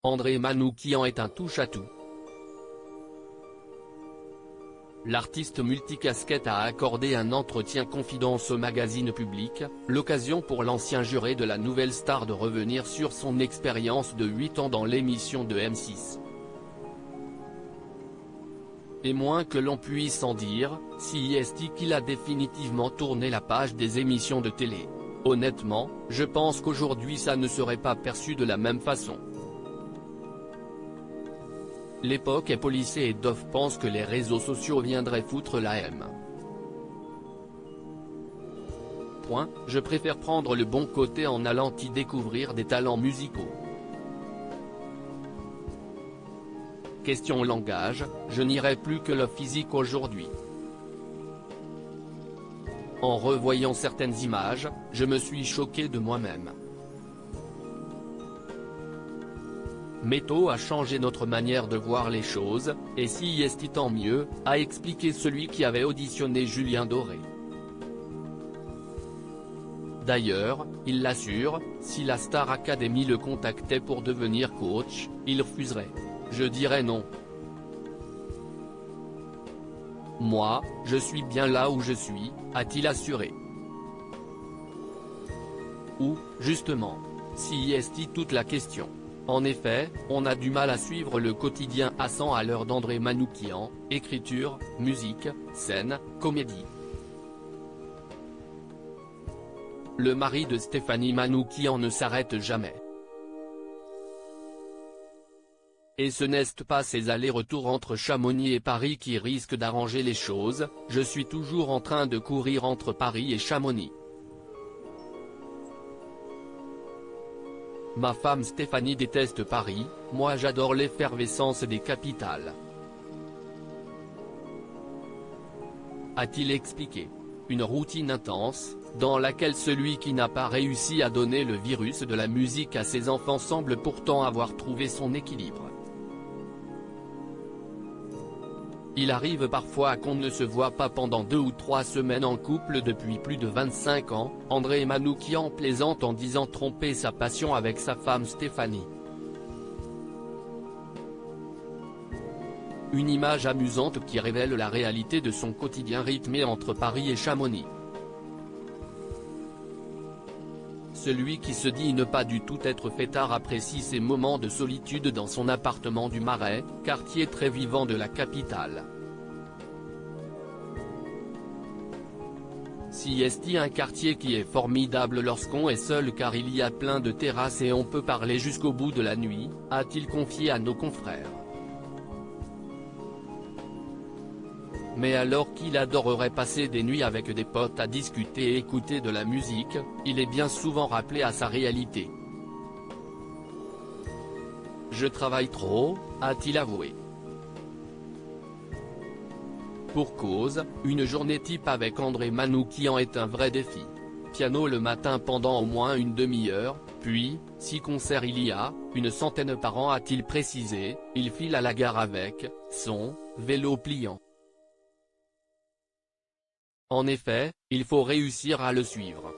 André Manoukian est un touche-à-tout. L'artiste multicasquette a accordé un entretien confidence au magazine Public, l'occasion pour l'ancien juré de la Nouvelle Star de revenir sur son expérience de 8 ans dans l'émission de M6. Et moins que l'on puisse en dire, si est qu'il a définitivement tourné la page des émissions de télé. Honnêtement, je pense qu'aujourd'hui ça ne serait pas perçu de la même façon. L'époque est policée et Dove pense que les réseaux sociaux viendraient foutre la M. Je préfère prendre le bon côté en allant y découvrir des talents musicaux. Question langage, je n'irai plus que le physique aujourd'hui. En revoyant certaines images, je me suis choqué de moi-même. Méto a changé notre manière de voir les choses, et si est tant mieux, a expliqué celui qui avait auditionné Julien Doré. D'ailleurs, il l'assure, si la Star Academy le contactait pour devenir coach, il refuserait. Je dirais non. Moi, je suis bien là où je suis, a-t-il assuré. Ou, justement, si est toute la question. En effet, on a du mal à suivre le quotidien à 100 à l'heure d'André Manoukian, écriture, musique, scène, comédie. Le mari de Stéphanie Manoukian ne s'arrête jamais. Et ce n'est pas ces allers-retours entre Chamonix et Paris qui risquent d'arranger les choses, je suis toujours en train de courir entre Paris et Chamonix. Ma femme Stéphanie déteste Paris, moi j'adore l'effervescence des capitales. A-t-il expliqué. Une routine intense, dans laquelle celui qui n'a pas réussi à donner le virus de la musique à ses enfants semble pourtant avoir trouvé son équilibre. Il arrive parfois qu'on ne se voit pas pendant 2 ou 3 semaines en couple depuis plus de 25 ans, André Manoukian plaisante en disant tromper sa passion avec sa femme Stéphanie. Une image amusante qui révèle la réalité de son quotidien rythmé entre Paris et Chamonix. Celui qui se dit ne pas du tout être fêtard apprécie ses moments de solitude dans son appartement du Marais, quartier très vivant de la capitale. Si est un quartier qui est formidable lorsqu'on est seul car il y a plein de terrasses et on peut parler jusqu'au bout de la nuit, a-t-il confié à nos confrères. Mais alors qu'il adorerait passer des nuits avec des potes à discuter et écouter de la musique, il est bien souvent rappelé à sa réalité. Je travaille trop, a-t-il avoué. Pour cause, une journée type avec André Manoukian est un vrai défi. Piano le matin pendant au moins une demi-heure, puis, si concert il y a, une centaine par an a-t-il précisé, il file à la gare avec son vélo pliant. En effet, il faut réussir à le suivre.